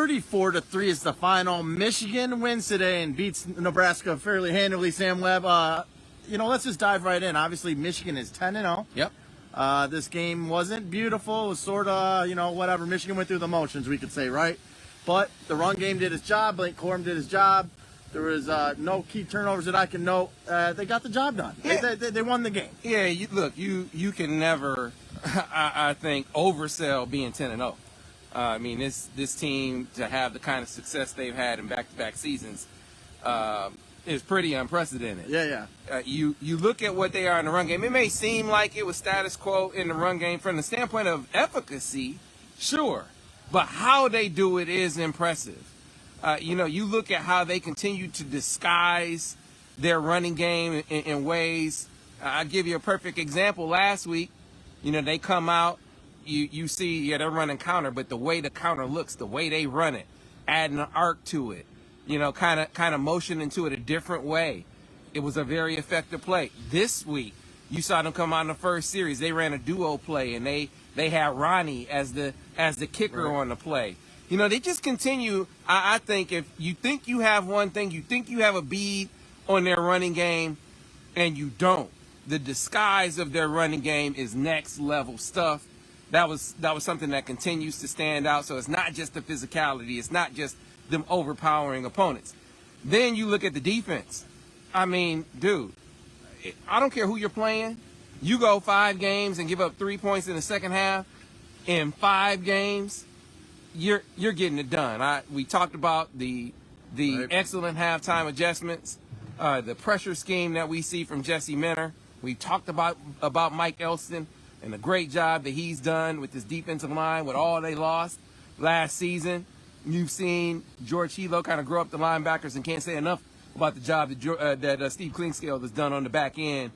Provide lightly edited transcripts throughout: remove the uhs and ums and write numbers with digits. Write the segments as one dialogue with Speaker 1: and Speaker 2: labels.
Speaker 1: 34-3 is the final. Michigan wins today and beats Nebraska fairly handily, Sam Webb. Let's just dive right in. Obviously, Michigan is 10-0.
Speaker 2: Yep.
Speaker 1: This game wasn't beautiful. It was sort of, whatever. Michigan went through the motions, we could say, right? But the run game did its job. Blake Corum did his job. There was no key turnovers that I can note. They got the job done.
Speaker 2: Yeah.
Speaker 1: They won the game.
Speaker 2: Yeah, you can never, I think, oversell being 10-0. I mean, this team, to have the kind of success they've had in back-to-back seasons, is pretty unprecedented.
Speaker 1: Yeah.
Speaker 2: You look at what they are in the run game. It may seem like it was status quo in the run game from the standpoint of efficacy, sure, but how they do it is impressive. You look at how they continue to disguise their running game in ways. I'll give you a perfect example. Last week, they come out. You see, they're running counter, but the way the counter looks, the way they run it, adding an arc to it, kind of motion into it a different way. It was a very effective play. This week, you saw them come out in the first series. They ran a duo play, and they had Ronnie as the kicker
Speaker 1: right
Speaker 2: on the play. They just continue. I think if you think you have one thing, you think you have a bead on their running game, and you don't. The disguise of their running game is next level stuff. That was something that continues to stand out. So it's not just the physicality. It's not just them overpowering opponents. Then you look at the defense. I mean, dude, I don't care who you're playing. You go 5 games and give up 3 points in the second half. In 5 games, you're getting it done. We talked about the
Speaker 1: right
Speaker 2: excellent halftime adjustments, the pressure scheme that we see from Jesse Minter. We talked about Mike Elston and the great job that he's done with this defensive line with all they lost last season. You've seen George Hilo kind of grow up the linebackers, and can't say enough about the job that Steve Klingscale has done on the back end,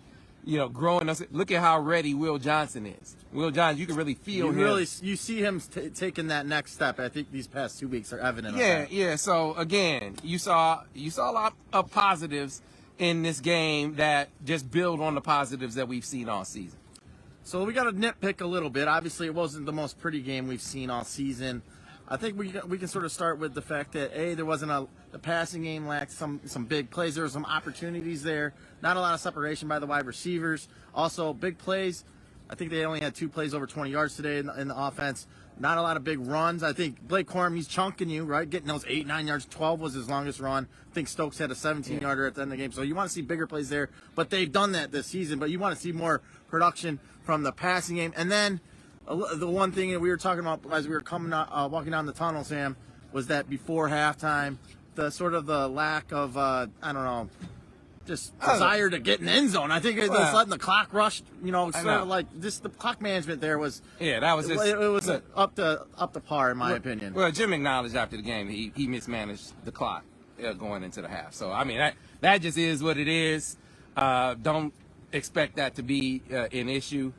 Speaker 2: growing us. Look at how ready Will Johnson is. Will Johnson, you can really feel him.
Speaker 1: You see him taking that next step. I think these past 2 weeks are evident of that.
Speaker 2: Yeah. So, again, you saw a lot of positives in this game that just build on the positives that we've seen all season.
Speaker 1: So we got to nitpick a little bit. Obviously, it wasn't the most pretty game we've seen all season. I think we can sort of start with the fact that, there wasn't the passing game lacked some big plays. There were some opportunities there. Not a lot of separation by the wide receivers. Also, big plays. I think they only had 2 plays over 20 yards today in the offense. Not a lot of big runs. I think Blake Corum, he's chunking you, right? Getting those 8, 9 yards. 12 was his longest run. I think Stokes had a 17-yarder at the end of the game. So you want to see bigger plays there. But they've done that this season. But you want to see more production from the passing game. And then the one thing that we were talking about as we were walking down the tunnel, Sam, was that before halftime, the lack of, just desire to get in the end zone. I think it was letting the clock rush, of like just the clock management there was.
Speaker 2: Yeah, that was just.
Speaker 1: It was up to par, in my opinion.
Speaker 2: Well, Jim acknowledged after the game he mismanaged the clock going into the half. So, I mean, that just is what it is. Don't expect that to be an issue,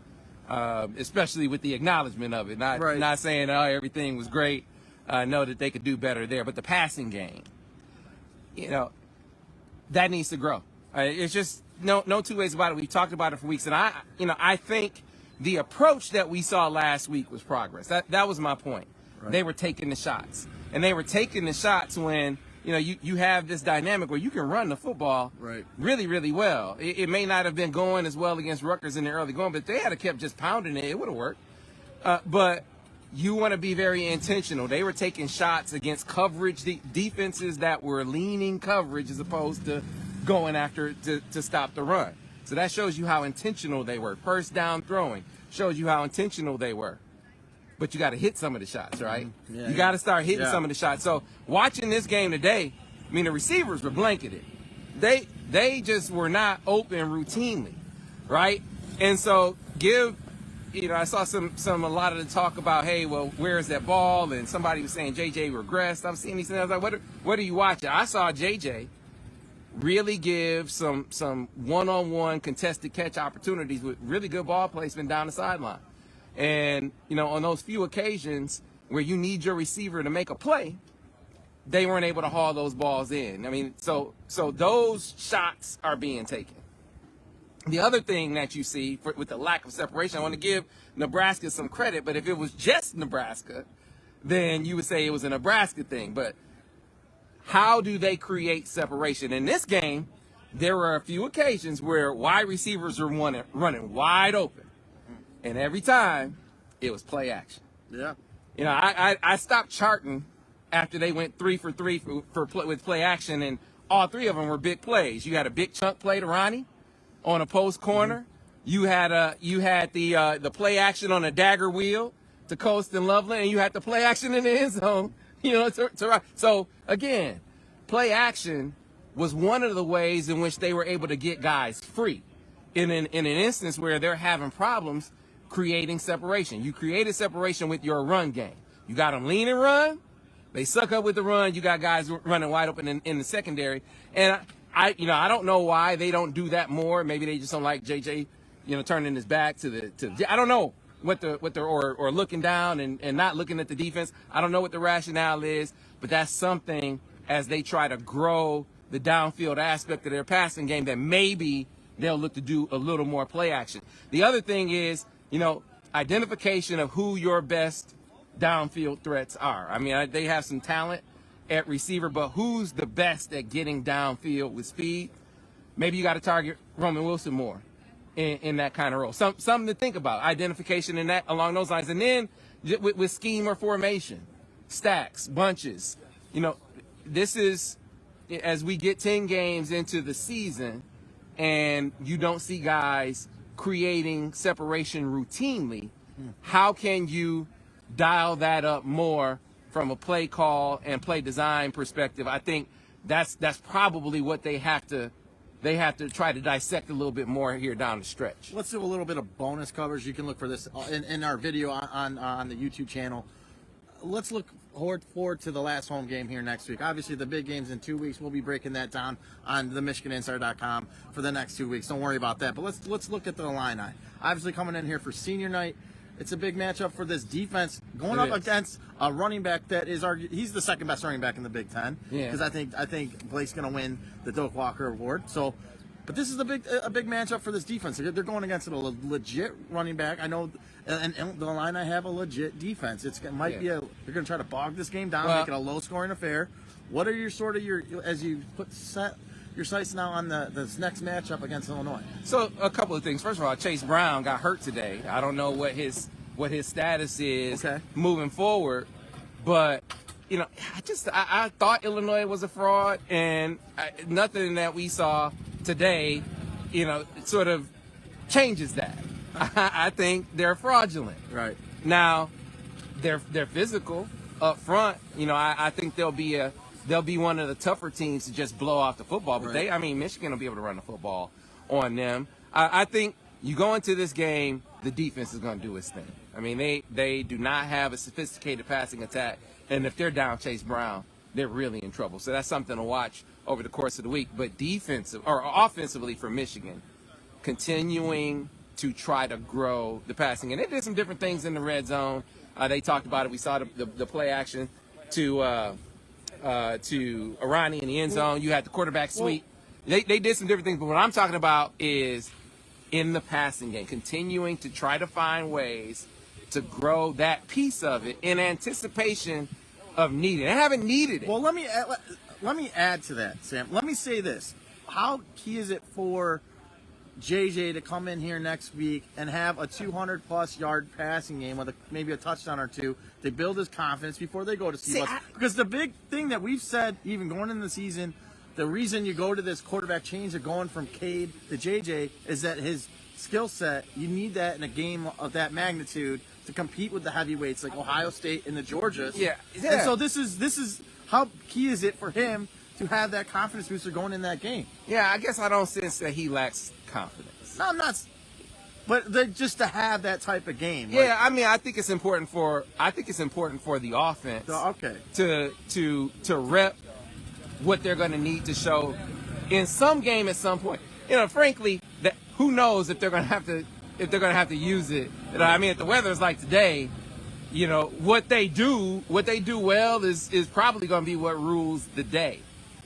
Speaker 2: especially with the acknowledgement of it. Not saying, everything was great. Know that they could do better there. But the passing game, that needs to grow. It's just no 2 ways about it. We've talked about it for weeks. And I think the approach that we saw last week was progress. That was my point. Right. They were taking the shots. And they were taking the shots when, you have this dynamic where you can run the football really, really well. It may not have been going as well against Rutgers in the early going, but if they had kept just pounding it would have worked. But you want to be very intentional. They were taking shots against coverage, defenses that were leaning coverage as opposed to going after to stop the run. So that shows you how intentional they were. First down throwing shows you how intentional they were. But you got to hit some of the shots, right?
Speaker 1: Yeah,
Speaker 2: you got to start hitting some of the shots. So watching this game today, the receivers were blanketed. They just were not open routinely, right? And so I saw a lot of the talk about, hey, well, where is that ball? And somebody was saying JJ regressed. I'm seeing these things. I was like, what are you watching? I saw JJ really give some one-on-one contested catch opportunities with really good ball placement down the sideline. And, on those few occasions where you need your receiver to make a play, they weren't able to haul those balls in. So those shots are being taken. The other thing that you see with the lack of separation, I want to give Nebraska some credit, but if it was just Nebraska, then you would say it was a Nebraska thing. But how do they create separation? In this game, there were a few occasions where wide receivers were running wide open. And every time, it was play action.
Speaker 1: Yeah.
Speaker 2: You know, I stopped charting after they went 3 for 3 with play action, and all three of them were big plays. You had a big chunk play to Ronnie on a post corner. Mm-hmm. You had the play action on a dagger wheel to Coast and Loveland, and you had the play action in the end zone. You know, so again, play action was one of the ways in which they were able to get guys free. In an instance where they're having problems creating separation, you created separation with your run game. You got them lean and run. They suck up with the run. You got guys running wide open in the secondary. And I don't know why they don't do that more. Maybe they just don't like JJ, turning his back to I don't know what they're or looking down and not looking at the defense. I don't know what the rationale is, but that's something as they try to grow the downfield aspect of their passing game that maybe they'll look to do a little more play action. The other thing is, identification of who your best downfield threats are. I mean, they have some talent at receiver, but who's the best at getting downfield with speed? Maybe you got to target Roman Wilson more in that kind of role. Something to think about. Identification in that along those lines. And then with scheme or formation, stacks, bunches. This is as we get 10 games into the season and you don't see guys creating separation routinely, how can you dial that up more from a play call and play design perspective? I think that's probably what they have to try to dissect a little bit more here down the stretch.
Speaker 1: Let's do a little bit of bonus coverage. You can look for this in our video on the YouTube channel. Let's look forward to the last home game here next week. Obviously, the big game's in 2 weeks. We'll be breaking that down on the MichiganInsider.com for the next 2 weeks. Don't worry about that. But let's look at the Illini. Obviously, coming in here for senior night. It's a big matchup for this defense going up against a running back that is he's the second best running back in the Big Ten. Yeah. Because I think Blake's going to win the Doak Walker Award. So, but this is a big matchup for this defense. They're going against a legit running back. I know, and the Illini have a legit defense. They're going to try to bog this game down, make it a low scoring affair. What are your as you set your sights now on this next matchup against Illinois?
Speaker 2: So a couple of things. First of all, Chase Brown got hurt today. I don't know what his status is moving forward, but I thought Illinois was a fraud, and nothing that we saw today, sort of changes that. I think they're fraudulent.
Speaker 1: Right
Speaker 2: now, they're physical up front. I think they'll be one of the tougher teams to just blow off the football. But Michigan will be able to run the football on them. I think you go into this game, the defense is going to do its thing. I mean, they do not have a sophisticated passing attack, and if they're down Chase Brown, they're really in trouble. So that's something to watch over the course of the week. But offensively for Michigan, continuing to try to grow the passing, and they did some different things in the red zone. They talked about it. We saw the play action to Arani in the end zone. You had the quarterback sweep. They did some different things, but what I'm talking about is in the passing game, continuing to try to find ways to grow that piece of it in anticipation of needing it. They haven't needed it.
Speaker 1: Well, let me add to that, Sam. Let me say this. How key is it for JJ to come in here next week and have a 200-plus yard passing game with maybe a touchdown or two to build his confidence before they go to see us? Because the big thing that we've said, even going into the season, the reason you go to this quarterback change of going from Cade to JJ is that his skill set, you need that in a game of that magnitude to compete with the heavyweights like Ohio State and the Georgias.
Speaker 2: Yeah.
Speaker 1: And so this is how key is it for him to have that confidence booster going in that game?
Speaker 2: Yeah, I guess I don't sense that he lacks confidence.
Speaker 1: No, I'm not. But just to have that type of game.
Speaker 2: Yeah, I think it's important for the offense. To rep what they're going to need to show in some game at some point. Frankly, that who knows if they're going to have to use it. If the weather is like today, what they do well is probably going to be what rules the day.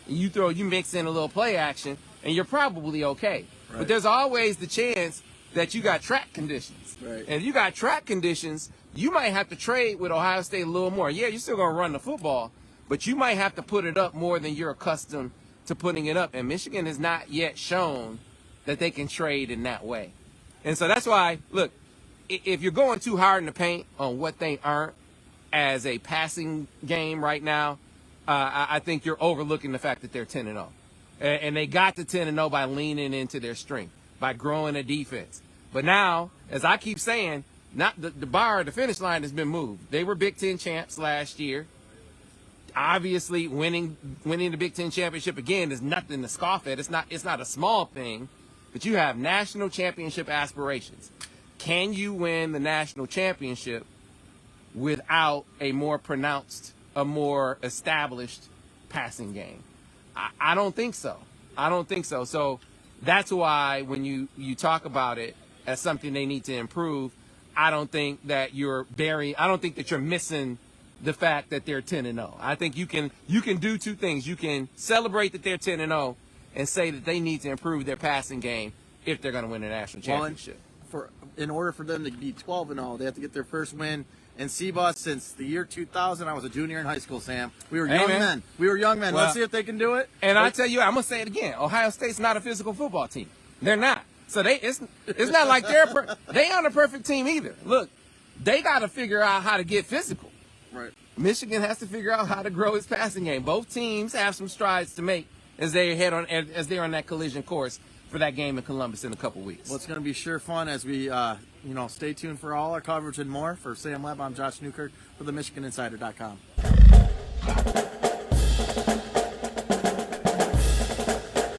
Speaker 2: You mix in a little play action, and you're probably okay. Right. But there's always the chance that you got track conditions.
Speaker 1: Right.
Speaker 2: And if you got track conditions, you might have to trade with Ohio State a little more. Yeah, you're still going to run the football, but you might have to put it up more than you're accustomed to putting it up. And Michigan has not yet shown that they can trade in that way. And so that's why, look, if you're going too hard in the paint on what they aren't as a passing game right now, I think you're overlooking the fact that they're 10-0. And they got to 10-0 by leaning into their strength, by growing a defense. But now, as I keep saying, not the bar, the finish line has been moved. They were Big Ten champs last year. Obviously, winning the Big Ten championship again is nothing to scoff at. It's not a small thing, but you have national championship aspirations. Can you win the national championship without a more pronounced, a more established passing game? I don't think so. I don't think so. So that's why when you talk about it as something they need to improve, I don't think that you're missing the fact that they're 10-0. I think you can do two things. You can celebrate that they're 10-0 and say that they need to improve their passing game if they're going to win a national championship.
Speaker 1: In order for them to be 12-0, they have to get their first win in CBUS since the year 2000. I was a junior in high school, Sam. We were young men. We were young men.
Speaker 2: Well,
Speaker 1: let's see if they can do it.
Speaker 2: And I tell you, I'm gonna say it again. Ohio State's not a physical football team. They're not. So it's not like they aren't a perfect team either. Look, they got to figure out how to get physical.
Speaker 1: Right.
Speaker 2: Michigan has to figure out how to grow its passing game. Both teams have some strides to make as they're on that collision course for that game in Columbus in a couple weeks.
Speaker 1: Well, it's going to be sure fun as we, stay tuned for all our coverage and more. For Sam Webb, I'm Josh Newkirk for the MichiganInsider.com.